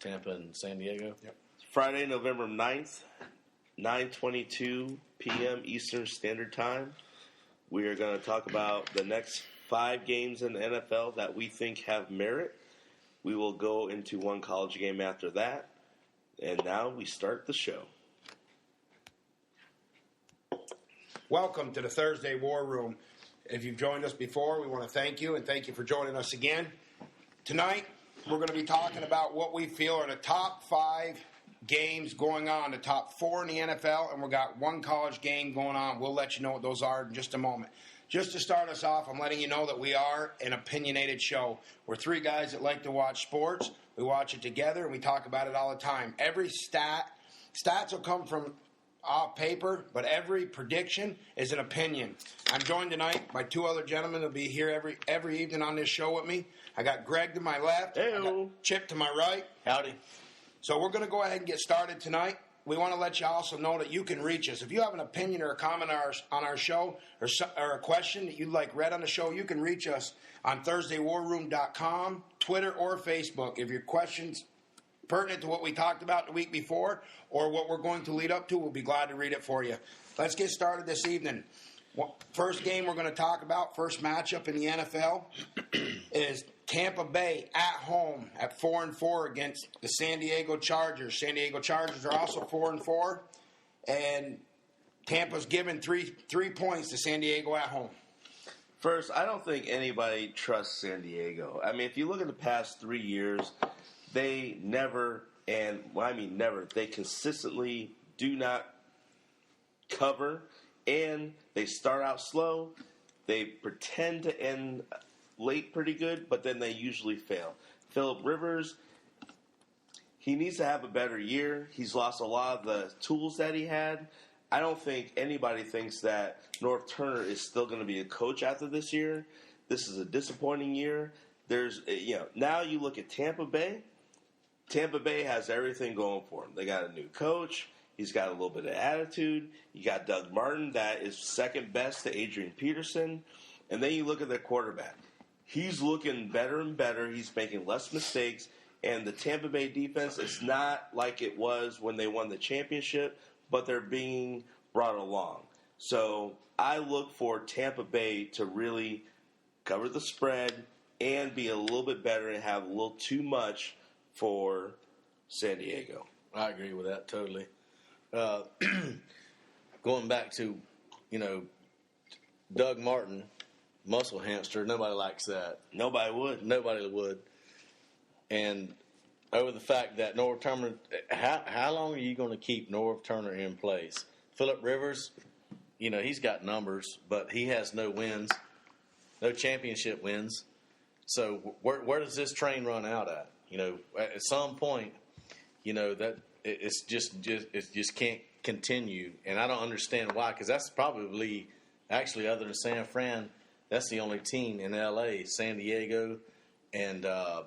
Tampa and San Diego. Yep. Friday, November 9th, 9:22 p.m. Eastern Standard Time. We are going to talk about the next 5 games in the NFL that we think have merit. We will go into one college game after that. And now we start the show. Welcome to the Thursday War Room. If you've joined us before, we want to thank you, and thank you for joining us again. Tonight, we're going to be talking about what we feel are the top 5 games going on, the top 4 in the NFL, and we've got one college game going on. We'll let you know what those are in just a moment. Just to start us off, I'm letting you know that we are an opinionated show. We're 3 guys that like to watch sports. We watch it together, and we talk about it all the time. Every stats will come from off paper, but every prediction is an opinion. I'm joined tonight by 2 other gentlemen that'll be here every evening on this show with me. I got Greg to my left. Hey-o. I got Chip to my right. Howdy. So we're going to go ahead and get started tonight. We want to let you also know that you can reach us. If you have an opinion or a comment on our show or a question that you'd like read on the show, you can reach us on ThursdayWarRoom.com, Twitter, or Facebook. If your question's pertinent to what we talked about the week before or what we're going to lead up to, we'll be glad to read it for you. Let's get started this evening. First game we're going to talk about, first matchup in the NFL, is Tampa Bay at home at 4-4 against the San Diego Chargers. San Diego Chargers are also 4-4, and Tampa's given three points to San Diego at home. First, I don't think anybody trusts San Diego. I mean, if you look at the past 3 years, they never, and when I mean never, they consistently do not cover, and they start out slow. They pretend to end late pretty good, but then they usually fail. Phillip Rivers, he needs to have a better year. He's lost a lot of the tools that he had. I don't think anybody thinks that North Turner is still going to be a coach after this year. This is a disappointing year. Now you look at Tampa Bay. Tampa Bay has everything going for them. They got a new coach. He's got a little bit of attitude. You got Doug Martin, that is second best to Adrian Peterson. And then you look at their quarterback. He's looking better and better. He's making less mistakes. And the Tampa Bay defense is not like it was when they won the championship, but they're being brought along. So I look for Tampa Bay to really cover the spread and be a little bit better and have a little too much for San Diego. I agree with that totally. Going back to, Doug Martin, muscle hamster, nobody likes that. Nobody would. And over the fact that North Turner, how long are you going to keep North Turner in place? Phillip Rivers, he's got numbers, but he has no wins, no championship wins. So where does this train run out at? At some point, that it just can't continue, and I don't understand why. Because that's probably actually, other than San Fran, that's the only team in L.A. San Diego and the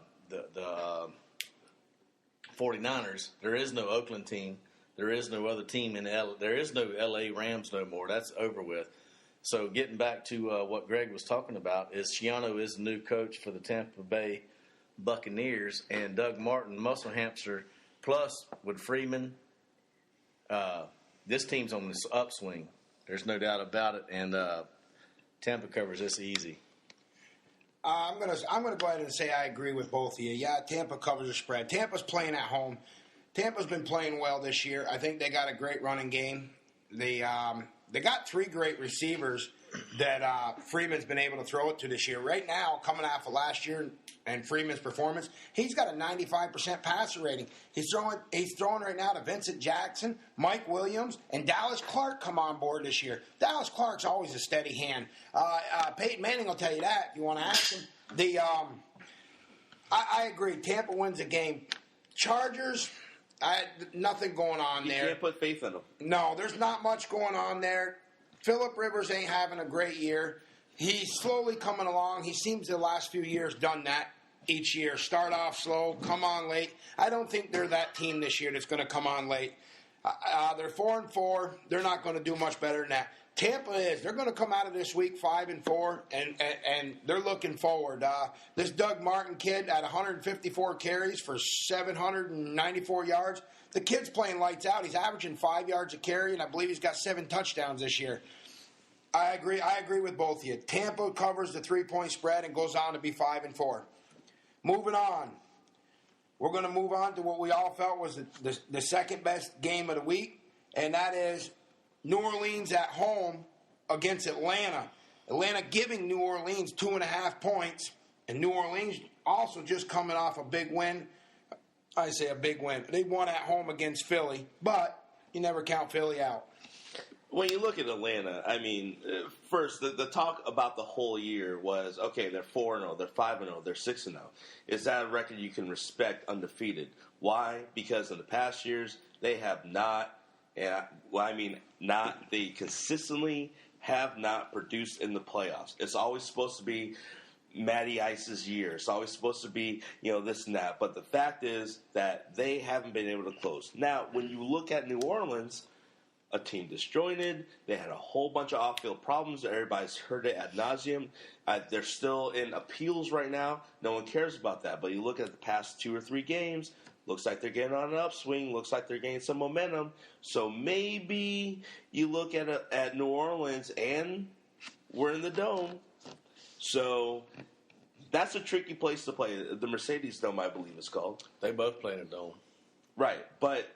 49ers. There is no Oakland team. There is no other team in L. There is no L.A. Rams no more. That's over with. So getting back to what Greg was talking about is Schiano is the new coach for the Tampa Bay Buccaneers, and Doug Martin, muscle hamster, plus with Freeman, this team's on this upswing. There's no doubt about it, and Tampa covers this easy. I'm gonna go ahead and say I agree with both of you. Yeah, Tampa covers the spread. Tampa's playing at home. Tampa's been playing well this year. I think they got a great running game. They got 3 great receivers that Freeman's been able to throw it to this year. Right now, coming off of last year and Freeman's performance, he's got a 95% passer rating. He's throwing right now to Vincent Jackson, Mike Williams, and Dallas Clark come on board this year. Dallas Clark's always a steady hand. Peyton Manning will tell you that if you want to ask him. I agree. Tampa wins the game. Chargers, nothing going on there. You can't put faith in them. No, there's not much going on there. Phillip Rivers ain't having a great year. He's slowly coming along. He seems the last few years done that each year. Start off slow, come on late. I don't think they're that team this year that's going to come on late. They're 4-4. They're not going to do much better than that. Tampa is. They're going to come out of this week 5-4, and they're looking forward. This Doug Martin kid at 154 carries for 794 yards. The kid's playing lights out. He's averaging 5 yards a carry, and I believe he's got 7 touchdowns this year. I agree with both of you. Tampa covers the 3-point spread and goes on to be 5-4. Moving on. We're going to move on to what we all felt was the second best game of the week, and that is New Orleans at home against Atlanta. Atlanta giving New Orleans 2.5 points, and New Orleans also just coming off a big win. I say a big win. They won at home against Philly, but you never count Philly out. When you look at Atlanta, I mean, first, the talk about the whole year was, okay, they're 4-0, they're 5-0, they're 6-0. Is that a record you can respect undefeated? Why? Because in the past years, they have not, they consistently have not produced in the playoffs. It's always supposed to be Matty Ice's year. It's always supposed to be, this and that. But the fact is that they haven't been able to close. Now, when you look at New Orleans, a team disjointed. They had a whole bunch of off-field problems. Everybody's heard it ad nauseum. They're still in appeals right now. No one cares about that. But you look at the past 2 or 3 games, looks like they're getting on an upswing. Looks like they're gaining some momentum. So maybe you look at New Orleans, and we're in the Dome. So that's a tricky place to play. The Mercedes Dome, I believe it's called. They both play in a dome. Right, but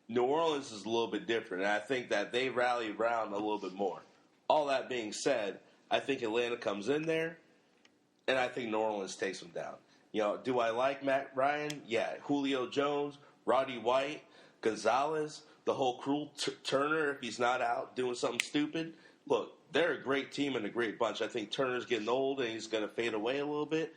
New Orleans is a little bit different, and I think that they rally around a little bit more. All that being said, I think Atlanta comes in there, and I think New Orleans takes them down. Do I like Matt Ryan? Yeah. Julio Jones, Roddy White, Gonzalez, the whole crew, Turner, if he's not out doing something stupid. Look, they're a great team and a great bunch. I think Turner's getting old, and he's going to fade away a little bit.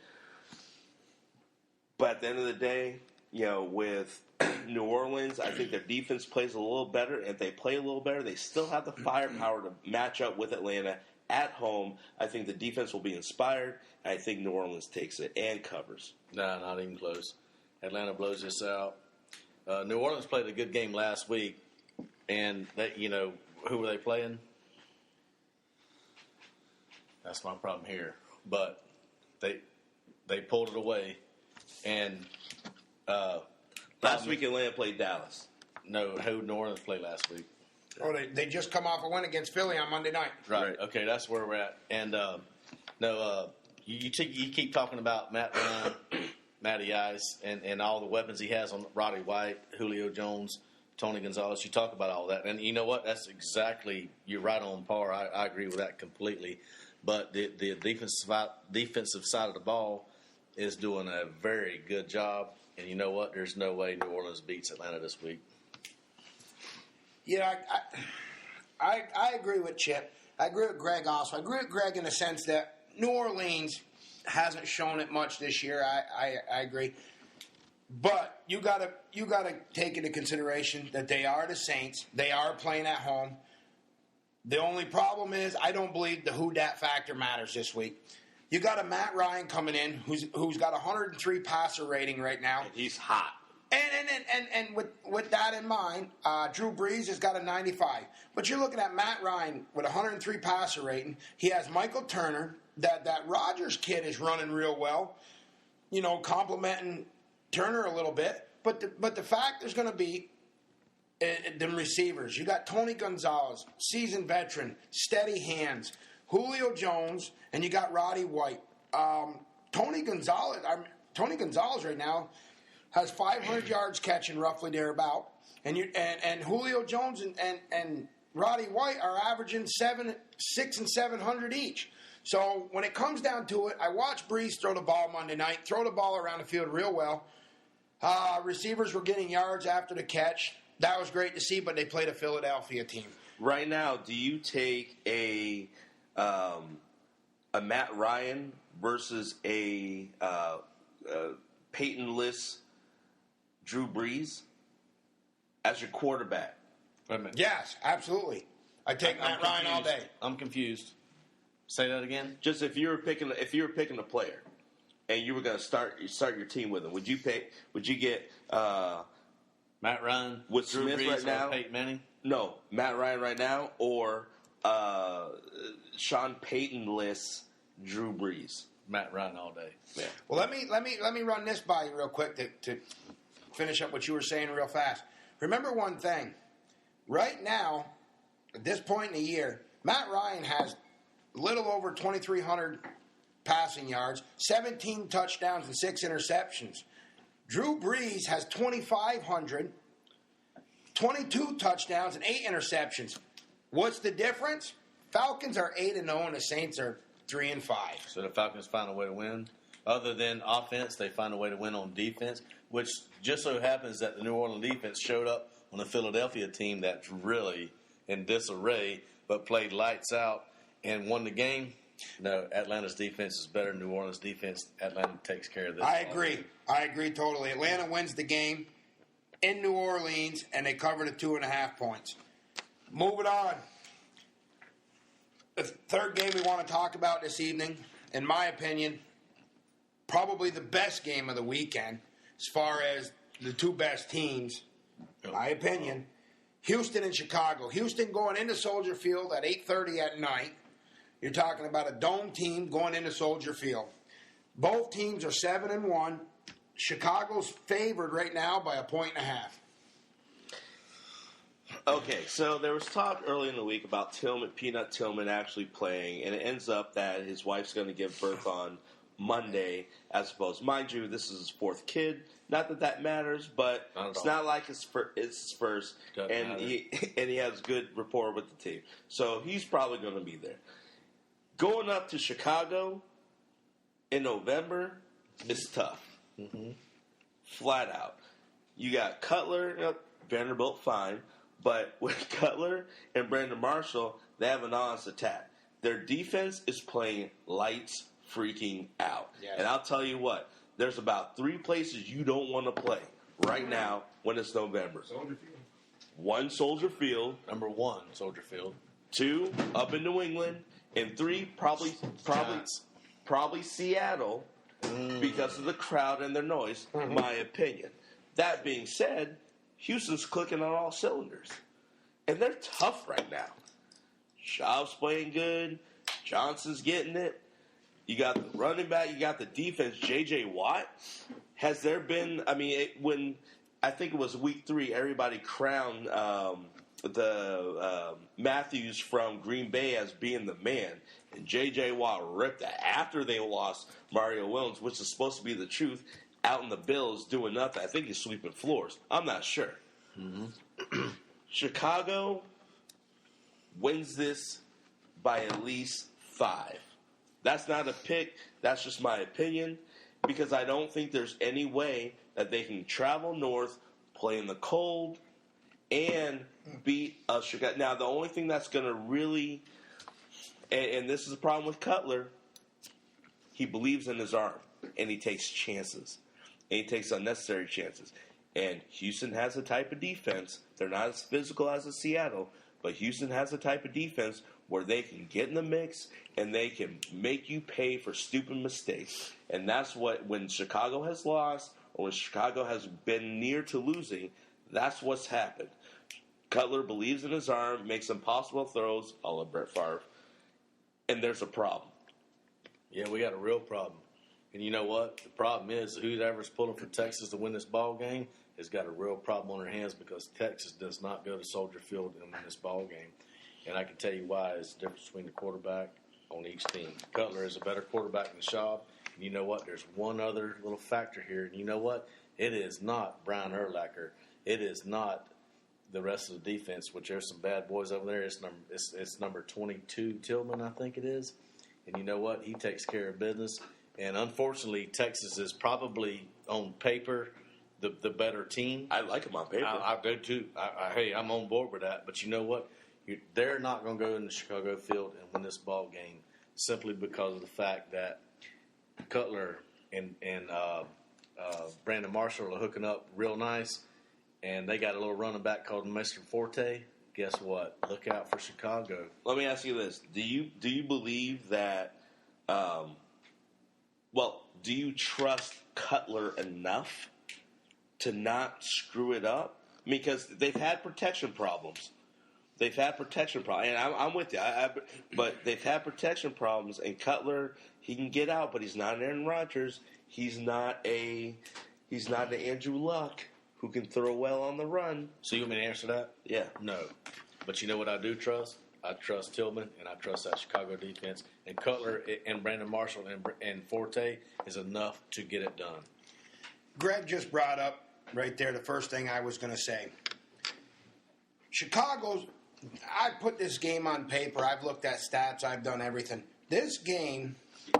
But at the end of the day, with New Orleans, I think their defense plays a little better. And if they play a little better, they still have the firepower to match up with Atlanta at home. I think the defense will be inspired. And I think New Orleans takes it and covers. Nah, not even close. Atlanta blows this out. New Orleans played a good game last week, and who were they playing? That's my problem here. But they pulled it away, and last week Atlanta played Dallas. No, who New Orleans played last week? Oh, they just come off a win against Philly on Monday night. Right. Okay, that's where we're at. And you keep talking about Matt Ryan, Matty Ice, and all the weapons he has on Roddy White, Julio Jones, Tony Gonzalez. You talk about all that, and you know what? That's exactly, you're right on par. I agree with that completely. But the defensive side of the ball is doing a very good job. And you know what? There's no way New Orleans beats Atlanta this week. Yeah, I agree with Chip. I agree with Greg also. I agree with Greg in the sense that New Orleans hasn't shown it much this year. I agree. But you gotta take into consideration that they are the Saints. They are playing at home. The only problem is I don't believe the who dat factor matters this week. You got a Matt Ryan coming in who's got 103 passer rating right now. And he's hot. And with that in mind, Drew Brees has got a 95. But you're looking at Matt Ryan with 103 passer rating. He has Michael Turner. That Rodgers kid is running real well. Complimenting Turner a little bit. But the fact there's going to be them receivers. You got Tony Gonzalez, seasoned veteran, steady hands. Julio Jones, and you got Roddy White. Tony Gonzalez right now has 500 yards catching roughly thereabout, and Julio Jones and Roddy White are averaging 600 and 700 each. So when it comes down to it, I watched Brees throw the ball Monday night, throw the ball around the field real well. Receivers were getting yards after the catch. That was great to see, but they played a Philadelphia team. Right now, do you take a Matt Ryan versus a Peyton-less Drew Brees as your quarterback? Wait a minute. Yes, absolutely. I take Matt Ryan all day. I'm confused. Say that again. Just if you were picking a player and you were going to start your team with him, would you get Matt Ryan with Drew Smith Brees right now? Peyton Manning? No, Matt Ryan right now or Sean Payton-less Drew Brees. Matt Ryan all day. Yeah. Well, let me run this by you real quick to finish up what you were saying real fast. Remember one thing. Right now, at this point in the year, Matt Ryan has a little over 2,300 passing yards, 17 touchdowns, and 6 interceptions. Drew Brees has 2,500, 22 touchdowns, and 8 interceptions. What's the difference? Falcons are 8-0, and the Saints are 3-5. So the Falcons find a way to win. Other than offense, they find a way to win on defense, which just so happens that the New Orleans defense showed up on the Philadelphia team that's really in disarray, but played lights out and won the game. No, Atlanta's defense is better than New Orleans' defense. Atlanta takes care of this. I agree totally. Atlanta wins the game in New Orleans, and they cover the 2.5 points. Moving on. The third game we want to talk about this evening, in my opinion, probably the best game of the weekend as far as the two best teams, in my opinion, Houston and Chicago. Houston going into Soldier Field at 8:30 at night. You're talking about a dome team going into Soldier Field. Both teams are 7-1. Chicago's favored right now by 1.5. Okay, so there was talk early in the week about Peanut Tillman actually playing, and it ends up that his wife's going to give birth on Monday as opposed. Mind you, this is his 4th kid. Not that that matters, but it's not like it's his first, and he has good rapport with the team. So he's probably going to be there. Going up to Chicago in November is tough. Mm-hmm. Flat out. You got Cutler, Vanderbilt, fine. But with Cutler and Brandon Marshall, they have an honest attack. Their defense is playing lights freaking out. Yes. And I'll tell you what, there's about 3 places you don't want to play right now when it's November. Soldier Field. 1, Soldier Field. Number 1, Soldier Field. 2, up in New England. And 3, probably Seattle because of the crowd and their noise, my opinion. That being said, Houston's clicking on all cylinders. And they're tough right now. Schaub's playing good. Johnson's getting it. You got the running back. You got the defense. J.J. Watt. Has there been, when I think it was week 3, everybody crowned Matthews from Green Bay as being the man. And J.J. Watt ripped that after they lost Mario Williams, which is supposed to be the truth. Out in the Bills doing nothing. I think he's sweeping floors. I'm not sure. Mm-hmm. Chicago wins this by at least 5. That's not a pick. That's just my opinion because I don't think there's any way that they can travel north, play in the cold, and beat Chicago. Now, the only thing that's going to really, and this is the problem with Cutler, he believes in his arm, and he takes chances. And he takes unnecessary chances. And Houston has a type of defense. They're not as physical as the Seattle, but Houston has a type of defense where they can get in the mix and they can make you pay for stupid mistakes. And that's what, when Chicago has lost or when Chicago has been near to losing, that's what's happened. Cutler believes in his arm, makes impossible throws, a la Brett Favre, and there's a problem. Yeah, we got a real problem. And you know what? The problem is whoever's pulling for Texas to win this ball game has got a real problem on their hands because Texas does not go to Soldier Field and win this ball game. And I can tell you why. It's the difference between the quarterback on each team. Cutler is a better quarterback than Schaub. And you know what? There's one other little factor here. And you know what? It is not Brian Urlacher. It is not the rest of the defense, which there's some bad boys over there. It's number 22, Tillman, I think it is. And you know what? He takes care of business. And unfortunately, Texas is probably on paper the better team. I like him on paper. I do too. Hey, I'm on board with that. But you know what? They're not going to go in the Chicago field and win this ball game simply because of the fact that Cutler and Brandon Marshall are hooking up real nice, and they got a little running back called Mr. Forte. Guess what? Look out for Chicago. Let me ask you this: Do you believe that? Do you trust Cutler enough to not screw it up? Because they've had protection problems. They've had protection problems, and I'm with you. But they've had protection problems, and Cutler, he can get out, but he's not an Aaron Rodgers. He's not an Andrew Luck who can throw well on the run. So you want me to answer that? Yeah. No. But you know what I do trust? I trust Tillman, and I trust that Chicago defense. And Cutler and Brandon Marshall and Forte is enough to get it done. Greg just brought up right there the first thing I was going to say. Chicago's, I put this game on paper. I've looked at stats. I've done everything. This game,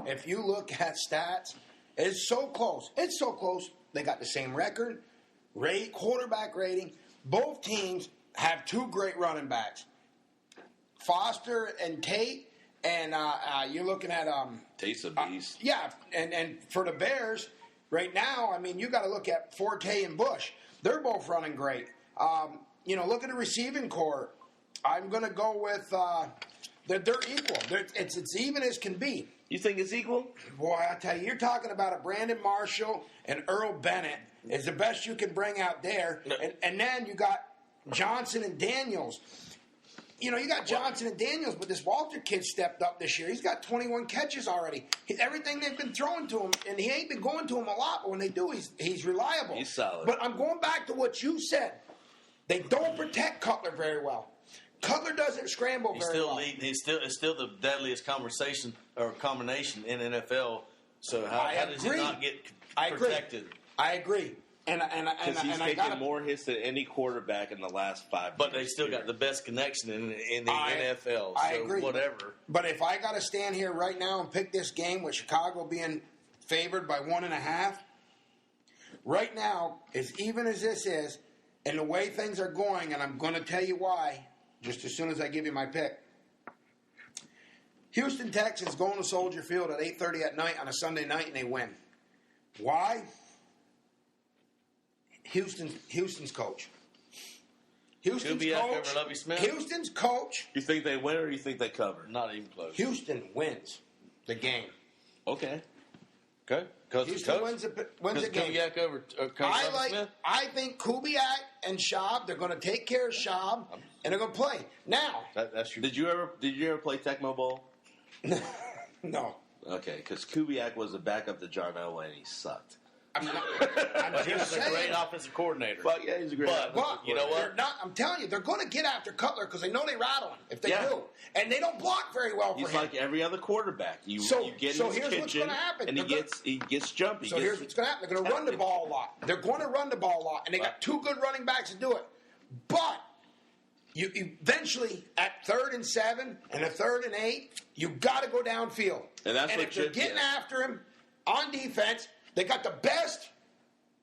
if you look at stats, is so close. It's so close. They got the same record, quarterback rating. Both teams have two great running backs, Foster and Tate. And you're looking at Tate's a beast. Yeah, and for the Bears right now, I mean, you got to look at Forte and Bush. They're both running great. Look at the receiving core. I'm going to go with they're equal. It's even as can be. You think it's equal? Boy, I tell you, you're talking about a Brandon Marshall and Earl Bennett is the best you can bring out there. No. And then you got Johnson and Daniels. You got Johnson and Daniels, but this Walter kid stepped up this year. He's got 21 catches already. Everything they've been throwing to him, and he ain't been going to him a lot, but when they do, he's reliable. He's solid. But I'm going back to what you said. They don't protect Cutler very well. Cutler doesn't scramble very well. It's still the deadliest combination in NFL. So how does he not get protected? I agree. And he's taken more hits than any quarterback in the last 5 years. But they still got the best connection in the NFL. I agree. Whatever. But if I got to stand here right now and pick this game with Chicago being favored by 1.5, right now, as even as this is, and the way things are going, and I'm going to tell you why, just as soon as I give you my pick. Houston Texans going to Soldier Field at 8:30 at night on a Sunday night, and they win. Why? Houston's coach. Over Lovie Smith? Houston's coach. You think they win or you think they cover? Not even close. Houston wins the game. Okay. Houston wins the game. Kubiak over Lovie Smith? I think Kubiak and Schaub, they're going to take care of Schaub, and they're going to play. Now. That's true. Did you ever play Tecmo Bowl? No. Okay, because Kubiak was the backup to John Elway, and he sucked. I'm He was a great offensive coordinator. But yeah, he's a great. But you know what? I'm telling you, they're going to get after Cutler because they know they rattle him if they do, and they don't block very well for him. He's like every other quarterback. You get so in his here's kitchen, what's going to happen, and he gets jumpy. So here's what's going to happen: they're going to run the ball a lot. They're going to run the ball a lot, and they got two good running backs to do it. But you eventually at 3rd and 7 and a 3rd and 8, you got to go downfield. And that's what if they're getting after him on defense, they got the best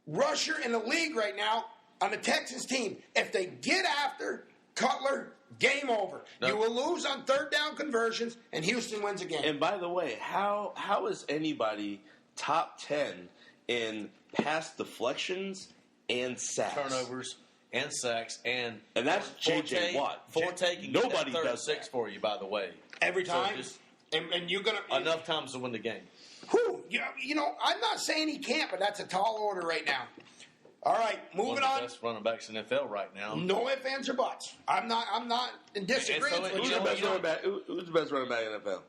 rusher in the league right now on the Texans team. If they get after Cutler, game over. No. You will lose on 3rd down conversions, and Houston wins again. And by the way, how is anybody top 10 in pass deflections and sacks? Turnovers and sacks and that's J.J. Watt. Forte can Nobody get that does 6 for you, by the way. Every time? So and you're going to... Enough times to win the game. Whew, I'm not saying he can't, but that's a tall order right now. All right, moving on. One of the best running backs in the NFL right now. No ifs, ands, or buts. I'm not in disagreement with Who's you. the best running back? Who's the best running back in the NFL?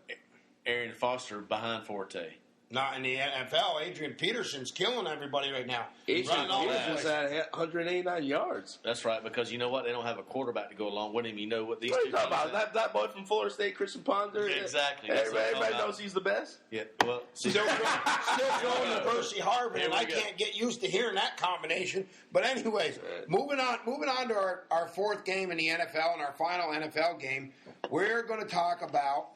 Arian Foster behind Forte. Not in the NFL. Adrian Peterson's killing everybody right now. Adrian Peterson's at 189 yards. That's right, because you know what? They don't have a quarterback to go along with him. You know what these What are two you talking guys about? That boy from Florida State, Christian Ponder. Exactly. Everybody knows he's the best. Yeah. Well, still throwing to Percy Harvin, and I can't get used to hearing that combination. But anyways, moving on to our 4th game in the NFL and our final NFL game, we're going to talk about,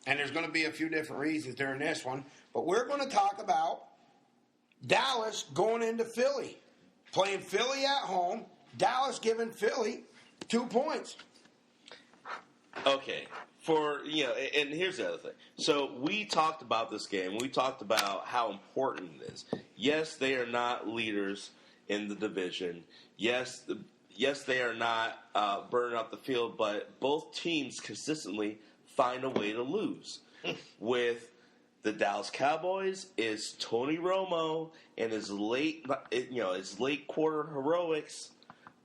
and there's going to be a few different reasons during this one, but we're going to talk about Dallas going into Philly, playing Philly at home. Dallas giving Philly 2 points. Okay. And here's the other thing. So we talked about this game. We talked about how important it is. Yes, they are not leaders in the division. Yes, they are not burning up the field, but both teams consistently find a way to lose. With the Dallas Cowboys is Tony Romo and his late quarter heroics,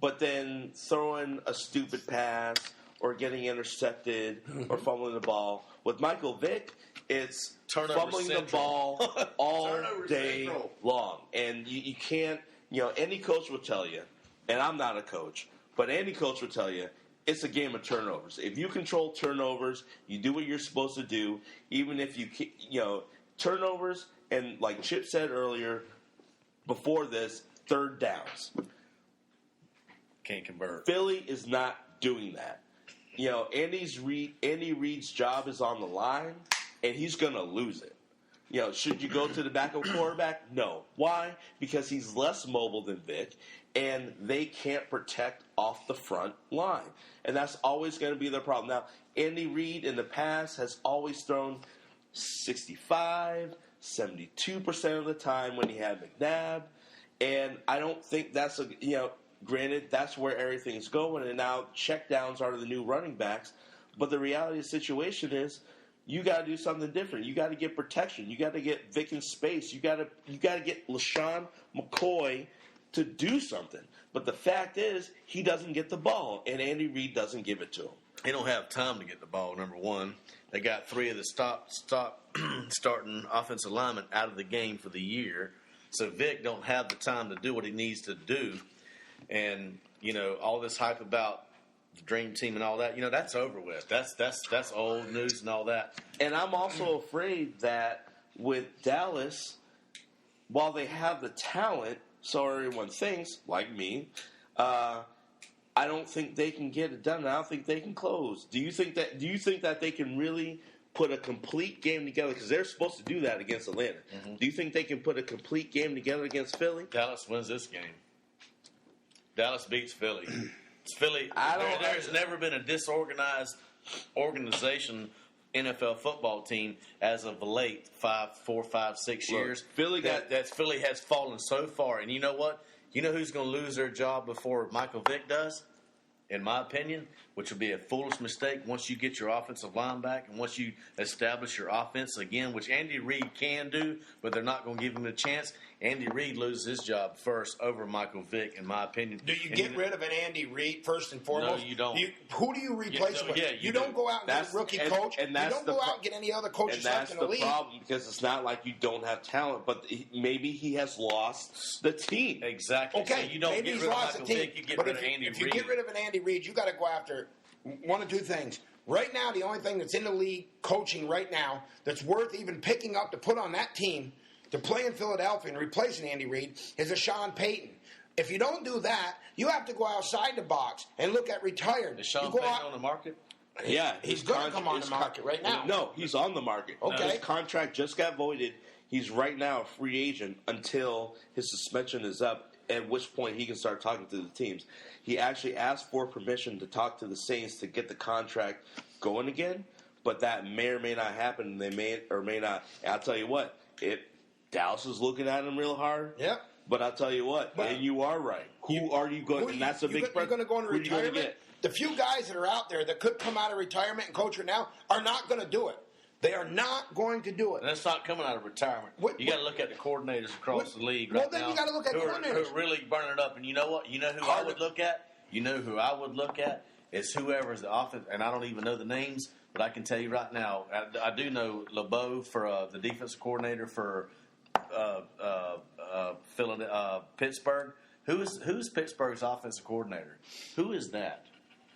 but then throwing a stupid pass or getting intercepted or fumbling the ball. With Michael Vick, it's Turnover fumbling central. the ball all Turnover day central. long. And you can't, any coach will tell you, and I'm not a coach, but any coach will tell you, it's a game of turnovers. If you control turnovers, you do what you're supposed to do, even if turnovers, and like Chip said earlier, before this, third downs. Can't convert. Philly is not doing that. Andy Reid's job is on the line, and he's going to lose it. Should you go to the backup quarterback? No. Why? Because he's less mobile than Vic, and they can't protect off the front line. And that's always going to be their problem. Now, Andy Reid in the past has always thrown 65, 72% of the time when he had McNabb, and I don't think that's granted, that's where everything's going, and now checkdowns are the new running backs. But the reality of the situation is, you got to do something different. You got to get protection. You got to get Vic in space. You got to get LaShawn McCoy to do something. But the fact is, he doesn't get the ball, and Andy Reid doesn't give it to him. They don't have time to get the ball, number one. They got 3 of the starting offensive linemen out of the game for the year. So Vic don't have the time to do what he needs to do. And, all this hype about the dream team and all that, that's over with. That's old news and all that. And I'm also afraid that with Dallas, while they have the talent, so everyone thinks, like me, I don't think they can get it done. I don't think they can close. Do you think that they can really put a complete game together? Because they're supposed to do that against Atlanta. Mm-hmm. Do you think they can put a complete game together against Philly? Dallas wins this game. Dallas beats Philly. It's Philly. There's never been a disorganized organization NFL football team as of late 4, 5, 6 years. Philly Philly has fallen so far, and you know what? You know who's going to lose their job before Michael Vick does? In my opinion, which would be a foolish mistake once you get your offensive line back and once you establish your offense again, which Andy Reid can do, but they're not going to give him a chance. Andy Reid loses his job first over Michael Vick, in my opinion. Do you get rid of an Andy Reid first and foremost? No, you don't. Who do you replace with? You don't go out and get a rookie coach. And you don't go out and get any other coaches left in the league. And that's the problem, because it's not like you don't have talent, but maybe he has lost the team. Exactly. Okay, so you don't maybe get he's rid of lost Michael the team. Vick, you get but rid of Andy Reid. If you get rid of an Andy Reid, you got to go after one of two things. Right now, the only thing that's in the league coaching right now that's worth even picking up to put on that team to play in Philadelphia and replacing Andy Reid is a Sean Payton. If you don't do that, you have to go outside the box and look at retired. Is Sean Payton on the market? Yeah, he's going to come on the market right now. No, he's on the market. Okay. His contract just got voided. He's right now a free agent until his suspension is up, at which point he can start talking to the teams. He actually asked for permission to talk to the Saints to get the contract going again, but that may or may not happen. They may or may not. And I'll tell you what, Dallas is looking at him real hard. Yep. But I'll tell you what, and you are right. Who are you going? And that's a big question. You're going to go into retirement. The few guys that are out there that could come out of retirement and coach right now are not going to do it. They are not going to do it. And it's not coming out of retirement. You got to look at the coordinators across the league right now. Well, then you got to look at coordinators who are really burning it up. And you know what? You know who I would look at? You know who I would look at is whoever's the offense. And I don't even know the names, but I can tell you right now, I do know LeBeau for the defensive coordinator for Pittsburgh. Who's Pittsburgh's offensive coordinator? Who is that?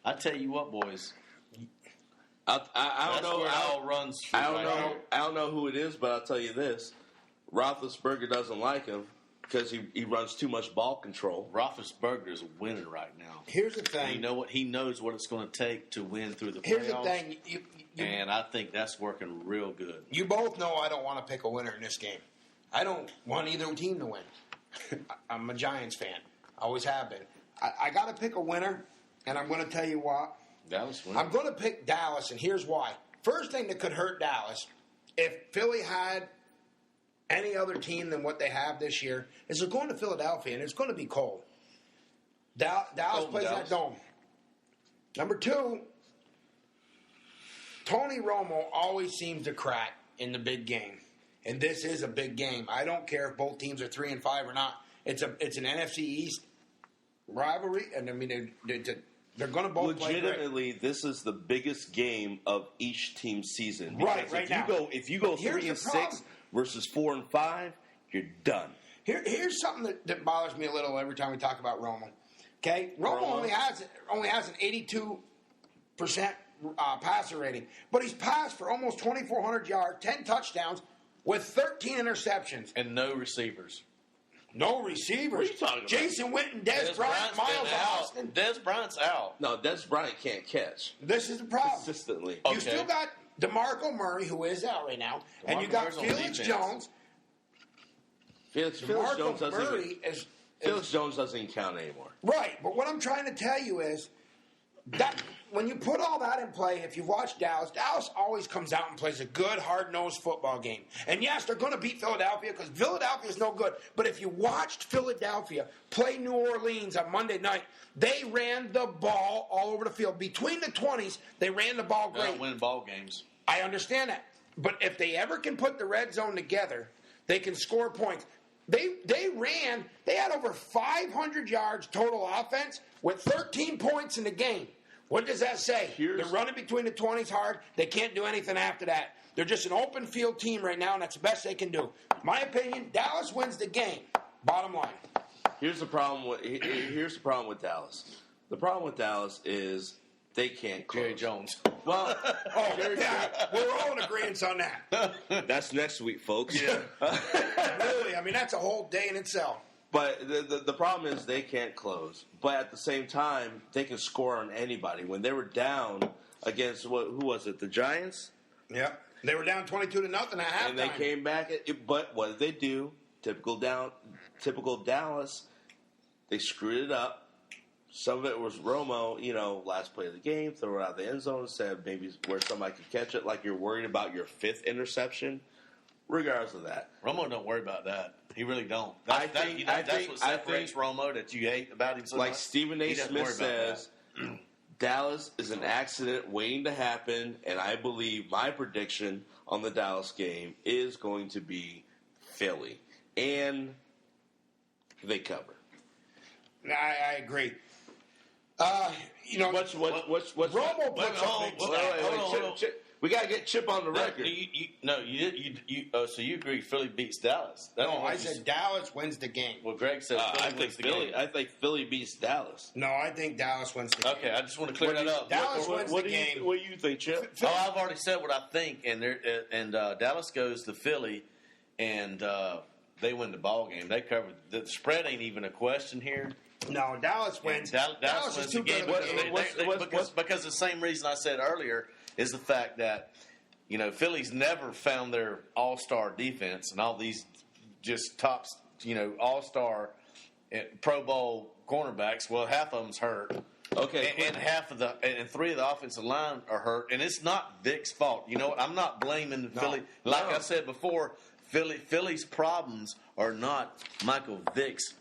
I tell you what, boys. I don't know. Where it all runs. I don't know who it is, but I'll tell you this: Roethlisberger doesn't like him because he runs too much ball control. Roethlisberger is winning right now. Here's the thing. And you know what? He knows what it's going to take to win through the playoffs. Here's the thing. And I think that's working real good. You both know I don't want to pick a winner in this game. I don't want either team to win. I'm a Giants fan. Always have been. I got to pick a winner, and I'm going to tell you what. Dallas wins. I'm going to pick Dallas, and here's why. First thing that could hurt Dallas, if Philly had any other team than what they have this year, is they're going to Philadelphia, and it's going to be cold. Dallas plays that dome. Number two, Tony Romo always seems to crack in the big game, and this is a big game. I don't care if both teams are 3-5 or not. It's an NFC East rivalry, and I mean They're going to both play great. Legitimately, this is the biggest game of each team's season. Right, Because right now. If you go Here's 3 and the problem. 6 versus 4 and 5, you're done. Here's something that bothers me a little every time we talk about Romo. Okay, Romo only has an 82% passer rating, but he's passed for almost 2,400 yards, 10 touchdowns, with 13 interceptions and no receivers. No receivers. What are you talking about? Jason Witten, Des Bryant, Miles Austin. Des Bryant's out. No, Des Bryant can't catch This is the problem. consistently. You still got DeMarco Murray, who is out right now, and you got Murray's on Felix defense. Jones. Felix DeMarco Jones doesn't. Murray is Felix Jones doesn't even count anymore. right. But what I'm trying to tell you is that when you put all that in play, if you watch Dallas always comes out and plays a good, hard-nosed football game. And yes, they're going to beat Philadelphia because Philadelphia is no good. But if you watched Philadelphia play New Orleans on Monday night, they ran the ball all over the field. Between the 20s, they ran the ball They're great. not winning ball games. I understand that. But if they ever can put the red zone together, they can score points. They had over 500 yards total offense with 13 points in the game. What does that say? They're running between the 20s hard. They can't do anything after that. They're just an open field team right now, and that's the best they can do. My opinion, Dallas wins the game. Bottom line. Here's the problem with Dallas. The problem with Dallas is they can't close. Jerry Jones. Well, We're all in agreement on that. that's next week, folks. Really, I mean, that's a whole day in itself. But the problem is they can't close. But at the same time, they can score on anybody. When they were down against who was it? The Giants. Yep. They were down 22-0 at halftime. And they came back. But what did they do? Typical Dallas. They screwed it up. Some of it was Romo, last play of the game, throw it out the end zone, said maybe where somebody could catch it, like you're worried about your 5th interception. Regardless of that, Romo don't worry about that. He really don't. I That's think- what separates Romo that you hate about him so like much. Stephen A. He doesn't Smith worry about says, Dallas is an accident waiting to happen, and I believe my prediction on the Dallas game is going to be Philly, and they cover. I agree. What's Romo puts Wait, up big hold stats. on. Chip, we gotta get Chip on the record. So you agree Philly beats Dallas? That's No, what I you said Dallas wins the game. Well, Greg said Philly I think Philly beats Dallas. No, I think Dallas wins the game. Okay, I just want to clear that up. Dallas wins What the do game. what do you think, Chip? Oh, I've already said what I think, and Dallas goes to Philly, and they win the ball game. They cover the spread. Ain't even a question here. No, Dallas wins. Dallas is wins too the game good. because the same reason I said earlier is the fact that Philly's never found their all-star defense and all these just top all-star Pro Bowl cornerbacks. Well, half of them's hurt. Okay, and 3 of the offensive line are hurt, and it's not Vic's fault. You know what? I'm not blaming Philly. Like I said before, Philly's problems are not Michael Vick's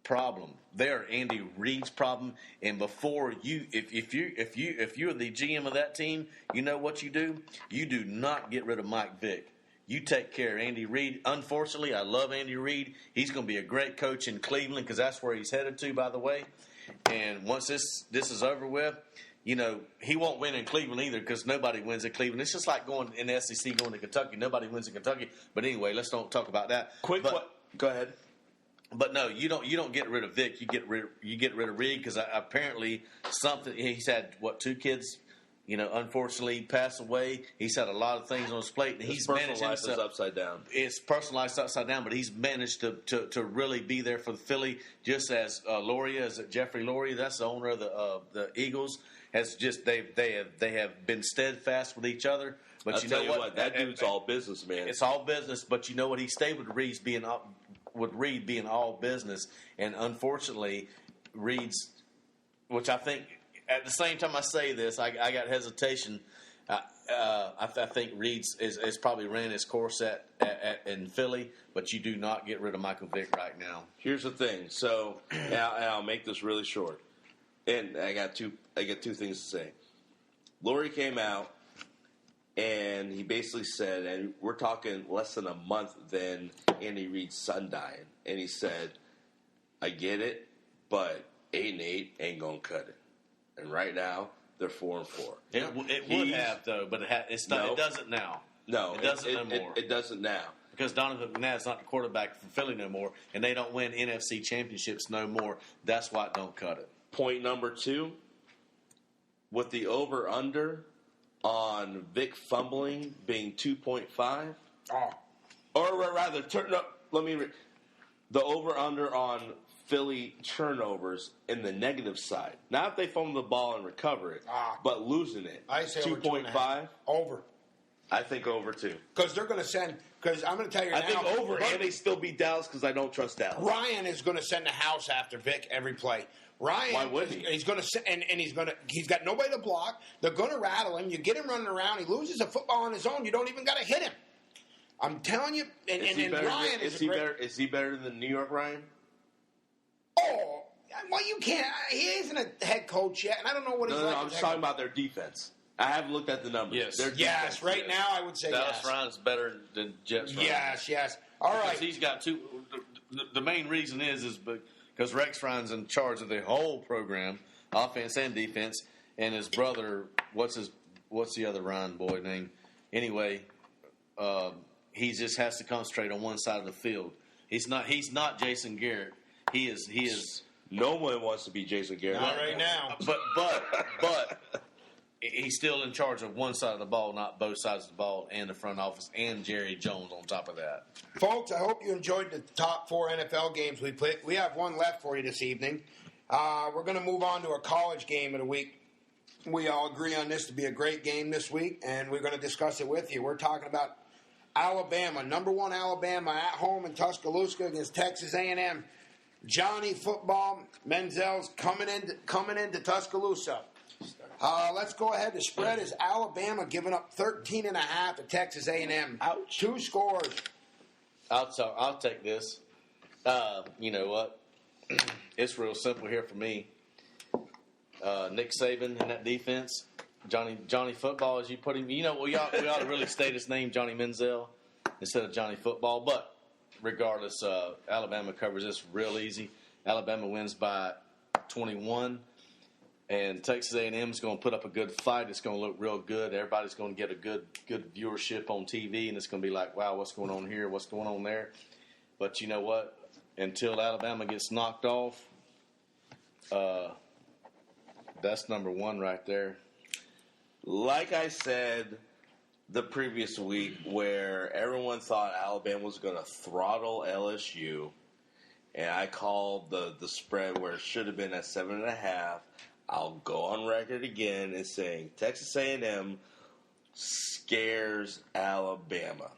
problem. They're Andy Reid's problem. And before if you're the GM of that team, you know what you do? You do not get rid of Mike Vick. You take care of Andy Reid. Unfortunately, I love Andy Reid. He's going to be a great coach in Cleveland because that's where he's headed to, by the way. And once this is over with, he won't win in Cleveland either because nobody wins in Cleveland. It's just like going in the SEC, going to Kentucky. Nobody wins in Kentucky. But anyway, let's don't talk about that. Go ahead. But no, you don't get rid of Vic. You get rid of Reed because apparently he's had 2 kids, unfortunately pass away. He's had a lot of things on his plate, and he's managed life is upside down. It's personal life's upside down, but he's managed to really be there for the Philly, just as Jeffrey Loria, that's the owner of the Eagles, has just they have been steadfast with each other. But I'll tell you what, that dude's all business, man. It's all business, but you know what? He stayed with Reed being all business, and unfortunately, Reed's, which I think at the same time I say this, I got hesitation. I think Reed's is probably ran his course in Philly, but you do not get rid of Michael Vick right now. Here's the thing. So, and I'll make this really short, and I got two things to say. Laurie came out. And he basically said, and we're talking less than a month then Andy Reid's son dying. And he said, I get it, but 8-8 ain't going to cut it. and right now they're 4-4. It would have though, but it's not. No. It doesn't now. No, it doesn't no more. It doesn't now. Because Donovan McNabb's not the quarterback for Philly no more, and they don't win NFC championships no more. That's why it don't cut it. Point number 2, with the over-under on Vic fumbling being 2.5. Oh. Or rather, the over-under on Philly turnovers in the negative side. Not if they fumble the ball and recover it, but losing it. I say 2.5. Over. I think over 2. Because they're going to send. Because I'm going to tell you now. I think over, and they still beat Dallas because I don't trust Dallas. Ryan is going to send the house after Vic every play. Ryan, why would he? He's going to and he's got nobody to block. They're going to rattle him. You get him running around. He loses a football on his own. You don't even got to hit him. I'm telling you. Ryan is he better than the New York Ryan? Oh, well, you can't. He isn't a head coach yet, and I don't know what he's like. No, I'm just talking about their defense. I haven't looked at the numbers. Yes. Right now, I would say Dallas yes. Ryan's better than Jets Ryan. Yes. All right. Because he's got two. The main reason is because Rex Ryan's in charge of the whole program, offense and defense, and his brother. What's the other Ryan boy name? Anyway, he just has to concentrate on one side of the field. He's not Jason Garrett. He is. No one wants to be Jason Garrett. Not right now. But he's still in charge of one side of the ball, not both sides of the ball, and the front office, and Jerry Jones on top of that. Folks, I hope you enjoyed the top 4 NFL games we played. We have one left for you this evening. We're going to move on to a college game of the week. We all agree on this to be a great game this week, and we're going to discuss it with you. We're talking about Alabama, number 1 Alabama at home in Tuscaloosa against Texas A&M. Johnny Football Menzel's coming into Tuscaloosa. Let's go ahead. The spread is Alabama giving up 13.5 to Texas A&M. Ouch. 2 scores. I'll take this. You know what? It's real simple here for me. Nick Saban and that defense. Johnny Football, as you put him. You know, we ought to really state his name, Johnny Manziel, instead of Johnny Football. But regardless, Alabama covers this real easy. Alabama wins by 21. And Texas A&M is going to put up a good fight. It's going to look real good. Everybody's going to get a good viewership on TV, and it's going to be like, wow, what's going on here? What's going on there? But you know what? Until Alabama gets knocked off, that's number 1 right there. Like I said the previous week, where everyone thought Alabama was going to throttle LSU, and I called the spread where it should have been at 7.5. I'll go on record again as saying Texas A&M scares Alabama.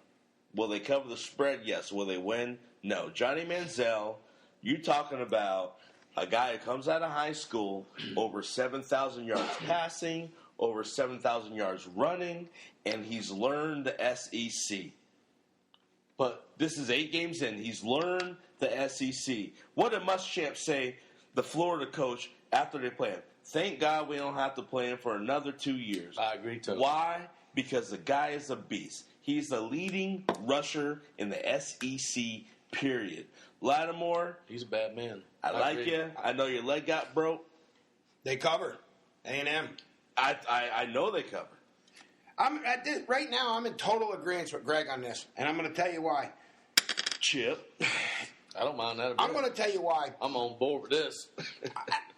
Will they cover the spread? Yes. Will they win? No. Johnny Manziel, you talking about a guy who comes out of high school, over 7,000 yards passing, over 7,000 yards running, and he's learned the SEC. But this is 8 games in. He's learned the SEC. What did Muschamp say, the Florida coach, after they play him? Thank God we don't have to play him for another 2 years. I agree totally. Why? Because the guy is a beast. He's the leading rusher in the SEC, period. Lattimore. He's a bad man. I like agree. you. I know your leg got broke. They cover. A&M. I know they cover. Right now, I'm in total agreement with Greg on this, and I'm going to tell you why. Chip. I don't mind that a bit. I'm going to tell you why. I'm on board with this.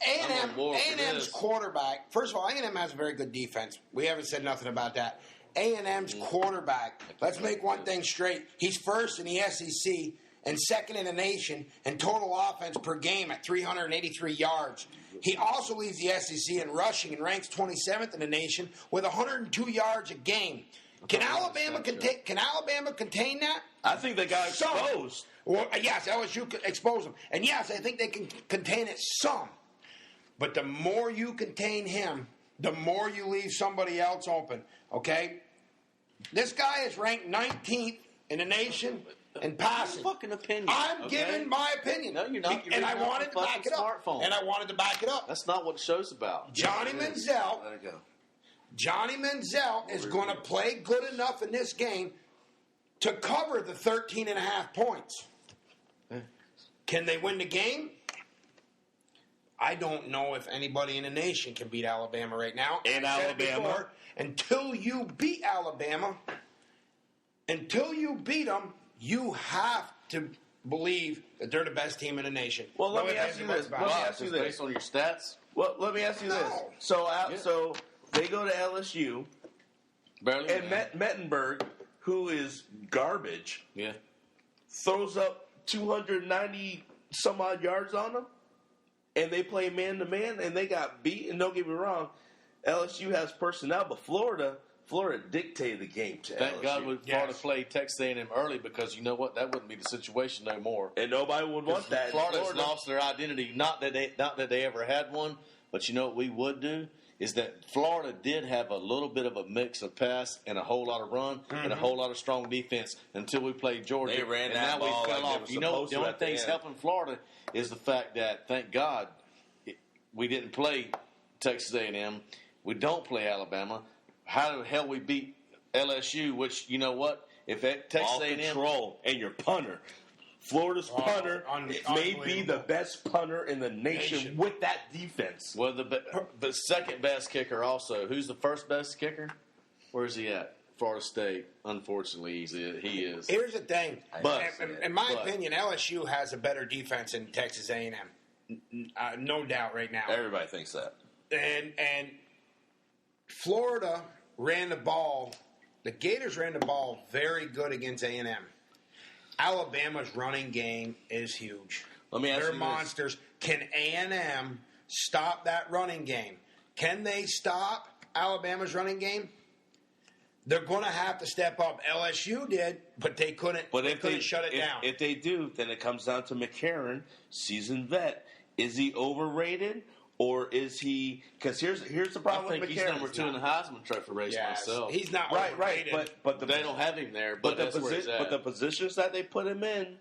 A&M's quarterback, first of all, A&M has a very good defense. We haven't said nothing about that. A&M's quarterback, let's make one thing straight. He's first in the SEC and second in the nation in total offense per game at 383 yards. He also leads the SEC in rushing and ranks 27th in the nation with 102 yards a game. Can Alabama contain that? I think they got exposed. Well, yes, LSU could expose them. And yes, I think they can contain it some. But the more you contain him, the more you leave somebody else open. Okay? This guy is ranked 19th in the nation in passing. Fucking opinion. I'm giving my opinion. No, you're not. And I wanted to back it up. Smartphone. And I wanted to back it up. That's not what the show's about. Johnny Manziel. Let it go. Johnny Manziel is going to play good enough in this game to cover the 13.5 points. Can they win the game? I don't know if anybody in the nation can beat Alabama right now. And I said it Alabama. before, until you beat Alabama, until you beat them, you have to believe that they're the best team in the nation. Well, let No me ifs, ask you ands, or this. buts Let me about it. ask you Just this. based on your stats, Well, let me ask you this. No. So they go to LSU, barely. and Mettenberg, who is garbage, Yeah. throws up 290 some odd yards on them, and they play man to man, and they got beat. And don't get me wrong, LSU has personnel, but Florida dictated the game to Thank LSU. God Florida played Texas A&M early, because you know what? That wouldn't be the situation no more. And nobody would want that. Florida's lost their identity. Not that they ever had one, but you know what we would do is that Florida did have a little bit of a mix of pass and a whole lot of run and a whole lot of strong defense until we played Georgia. They ran and that now we ball fell like they off. were You know, supposed the to only at the thing that's end. helping Florida is the fact that, thank God, we didn't play Texas A&M. We don't play Alabama. How the hell we beat LSU? Which, you know what? If Texas All A&M control and your punter. Florida's punter may be the best punter in the nation with that defense. Well, the second best kicker also. Who's the first best kicker? Where's he at? Florida State. Unfortunately, he is. Here's the thing. But- in my opinion, LSU has a better defense than Texas A&M. No doubt right now. Everybody thinks that. And Florida ran the ball. The Gators ran the ball very good against A&M. Alabama's running game is huge. Let me ask They're you this. monsters. Can A&M stop that running game? Can they stop Alabama's running game? They're going to have to step up. LSU did, but they couldn't. But they if couldn't shut it down. If they do, then it comes down to McCarron, seasoned vet. Is he overrated, or is he? Because here's the I problem think with he's McCarron. number 2 in the Heisman Trophy race Yes, myself. he's not Right. overrated. But They don't have him there, but that's where he's at. But the positions that they put him in,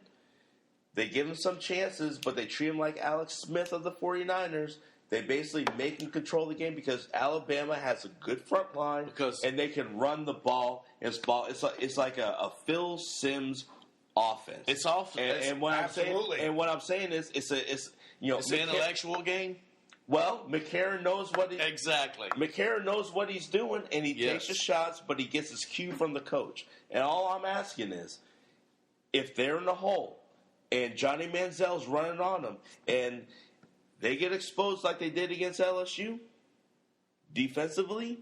they give him some chances, but they treat him like Alex Smith of the 49ers. They basically make him control the game because Alabama has a good front line and they can run the ball. It's like a Phil Simms offense. It's off. And what I'm saying is it's It's an intellectual game. Well, McCarron knows what he Exactly. McCarron knows what he's doing, and he takes his shots, but he gets his cue from the coach. And all I'm asking is, if they're in the hole and Johnny Manziel's running on them, and they get exposed like they did against LSU, defensively,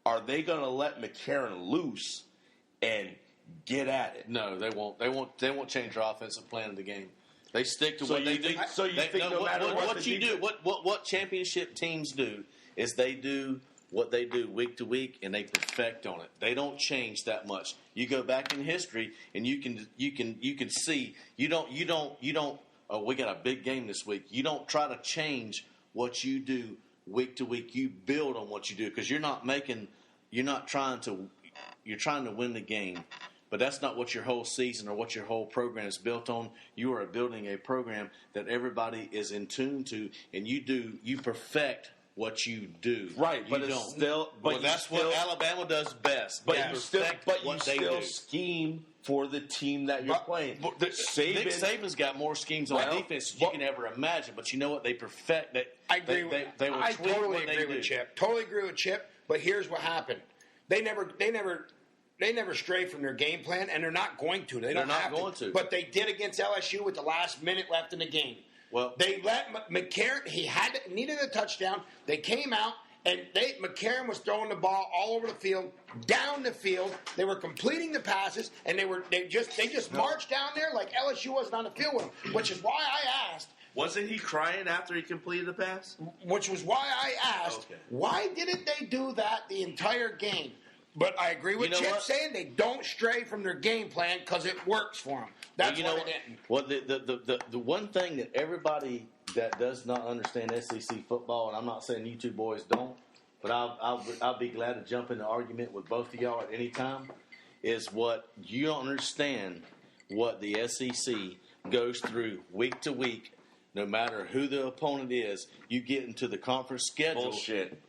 are they going to let McCarron loose and get at it? No, they won't. They won't change their offensive plan of the game. They stick to So what you they think- do. so you think no matter what the you do, what championship teams do is they do what they do week to week, and they perfect on it. They don't change that much. You go back in history, and you can see you don't. Oh, we got a big game this week. You don't try to change what you do week to week. You build on what you do because you're trying to win the game. But that's not what your whole season or what your whole program is built on. You are building a program that everybody is in tune to, and you perfect what you do. Right, but you it's don't. still. But That's what Alabama does best. But They you still, perfect but you what they still do. scheme for the team that you're playing. Nick Saban's got more schemes on defense than you can ever imagine. But you know what? They perfect that. I agree. They will I tweak totally what they agree do. with Chip. Totally agree with Chip. But here's what happened: they never stray from their game plan, and they're not going to. They're not have going to. But they did against LSU with the last minute left in the game. Well, they let McCarron. He needed a touchdown. They came out. And McCarron was throwing the ball all over the field, down the field. They were completing the passes, and they just marched down there like LSU wasn't on the field with them. Which is why I asked. Wasn't he crying after he completed the pass? Which was why I asked. Okay. Why didn't they do that the entire game? But I agree with Chip saying they don't stray from their game plan because it works for them. That's why they didn't. Well, the one thing that everybody that does not understand SEC football, and I'm not saying you two boys don't, but I'll be glad to jump into argument with both of y'all at any time, is what you don't understand what the SEC goes through week to week, no matter who the opponent is. You get into the conference schedule. Bullshit.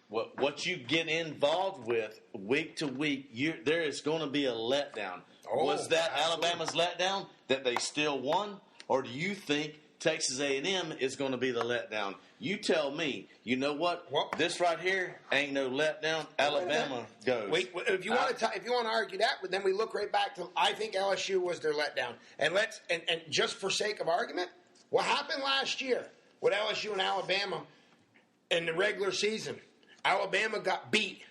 What you get involved with week to week, there is going to be a letdown. Was that absolutely. Alabama's letdown that they still won? or do you think Texas A&M is going to be the letdown? You tell me. You know what? This right here ain't no letdown. Alabama goes. Wait, if you want to argue that, but then we look right back to I think LSU was their letdown. And and just for sake of argument, what happened last year with LSU and Alabama in the regular season? Alabama got beat.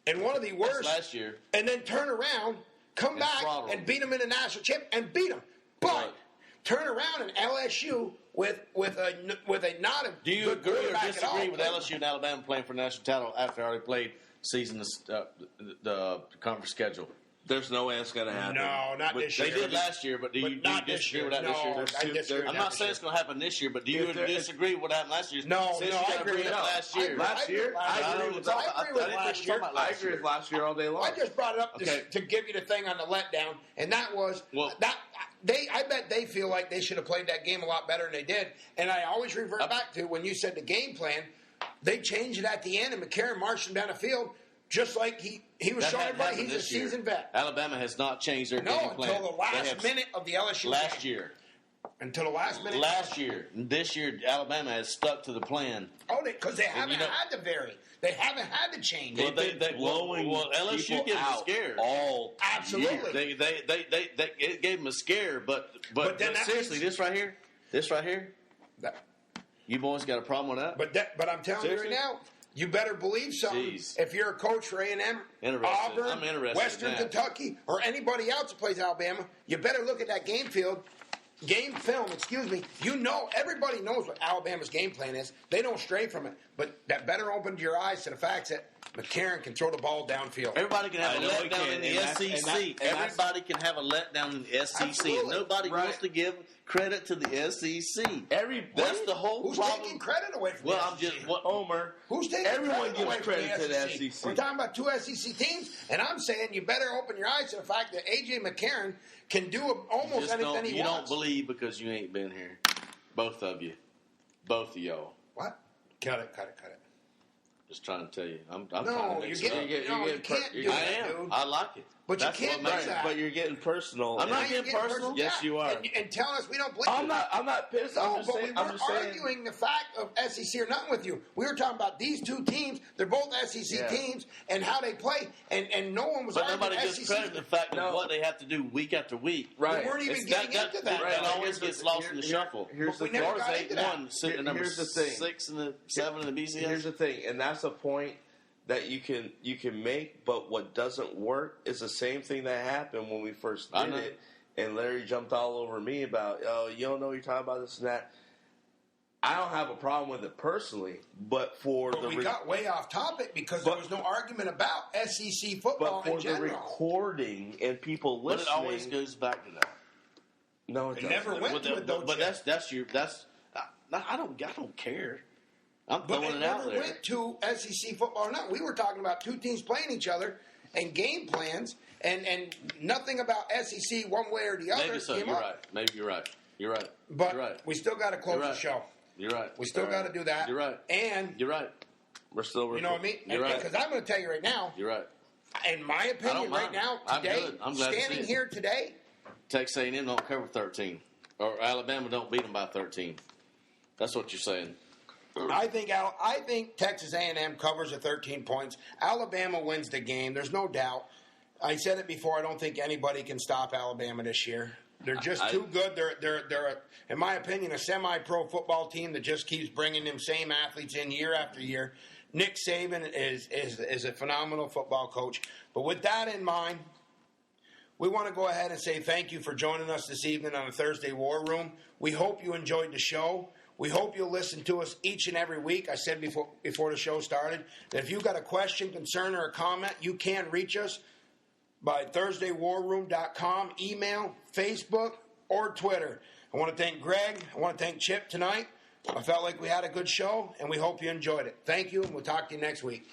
And one of the worst. That's last year. And then turn around, come back, and beat them in the national champ, and beat them. But turn around and LSU with a not a Do you good agree or quarterback at all. disagree with LSU and Alabama playing for national title after they already played the conference schedule? There's no way it's going to happen. No, not this year. They did last year, but do you disagree with that this year? I disagree. I'm not saying it's going to happen this year, but do you disagree with what happened last year? No, Since I you agree with last year. Last year? I agree with last year. I agree with last year all day long. I just brought it up to give you the thing on the letdown, and that was I bet they feel like they should have played that game a lot better than they did. And I always revert back to when you said the game plan, they changed it at the end, and McCarron marched him down the field just like he was showing everybody he's a seasoned vet. Alabama has not changed their game plan. Until the last minute of the LSU last game. year. Until the last minute. Last year. This year, Alabama has stuck to the plan. Oh, because they haven't had to vary. They haven't had to change. Well, they've been blowing LSU gave them a scare. Absolutely. It gave them a scare, but seriously, this right here, you boys got a problem with that? But I'm telling you right now, you better believe something. Jeez. If you're a coach for A&M, Auburn, Western Kentucky, or anybody else that plays Alabama, you better look at that game film. You know, everybody knows what Alabama's game plan is. They don't stray from it. But that better open your eyes to the fact that McCarron can throw the ball downfield. Everybody can have a letdown in the SEC. Everybody can have a letdown in the SEC. Absolutely. And nobody wants to give credit to the SEC. That's the whole Who's problem. taking credit away from well, the I'm SEC? just Homer. Who's taking Everyone gives away credit from to the SEC. We're talking about two SEC teams, and I'm saying you better open your eyes to the fact that A.J. McCarron can do almost anything he wants. You don't believe because you ain't been here. Both of you. Both of y'all. What? Cut it. Just trying to tell you. I'm No, trying to you mix it up. can't do I that, am. dude. I like it. But That's you can't what do makes that. But you're getting personal. I'm not Now you're getting personal. Yes, you are. And telling us we don't believe I'm you. not pissed. No, I'm just but saying. we weren't arguing the fact of SEC or nothing with you. We were talking about these two teams. They're both SEC teams and how they play. And no one was But arguing nobody gives SEC. credit to the fact of what they have to do week after week. Right. We weren't even getting into that. It always gets lost in the shuffle. Here's the we never thing. got into that. 8-1, sitting at number Here's the thing. 6 and the 7 in the BCS. Here's the thing, and that's a point that you can make, but what doesn't work is the same thing that happened when we first did it, and Larry jumped all over me about, you don't know what you're talking about, this and that. I don't have a problem with it personally, but we got way off topic because there was no argument about SEC football but for in general. the recording and people listening, But it always goes back to that. No, it doesn't. never went to it, though. But I don't care. I'm But throwing it it out never there. went to SEC football or not. We were talking about two teams playing each other and game plans, and nothing about SEC one way or the other Maybe so. came You're up. right. Maybe you're right. You're right. But you're right. we still got to close You're the right. show. You're right. We still got to do that. You're right. And You're right. We're still you know what I mean? You're right. Because I'm going to tell you right now, You're right. in my opinion, right mind. now, I'm today, good. I'm glad to see standing it. here today, Texas A&M don't cover 13, or Alabama don't beat them by 13. That's what you're saying. I think Texas A&M covers the 13 points. Alabama wins the game. There's no doubt. I said it before. I don't think anybody can stop Alabama this year. They're just too good. They're in my opinion, a semi-pro football team that just keeps bringing them same athletes in year after year. Nick Saban is a phenomenal football coach. But with that in mind, we want to go ahead and say thank you for joining us this evening on the Thursday War Room. We hope you enjoyed the show. We hope you'll listen to us each and every week. I said before the show started that if you've got a question, concern, or a comment, you can reach us by ThursdayWarRoom.com, email, Facebook, or Twitter. I want to thank Greg. I want to thank Chip tonight. I felt like we had a good show, and we hope you enjoyed it. Thank you, and we'll talk to you next week.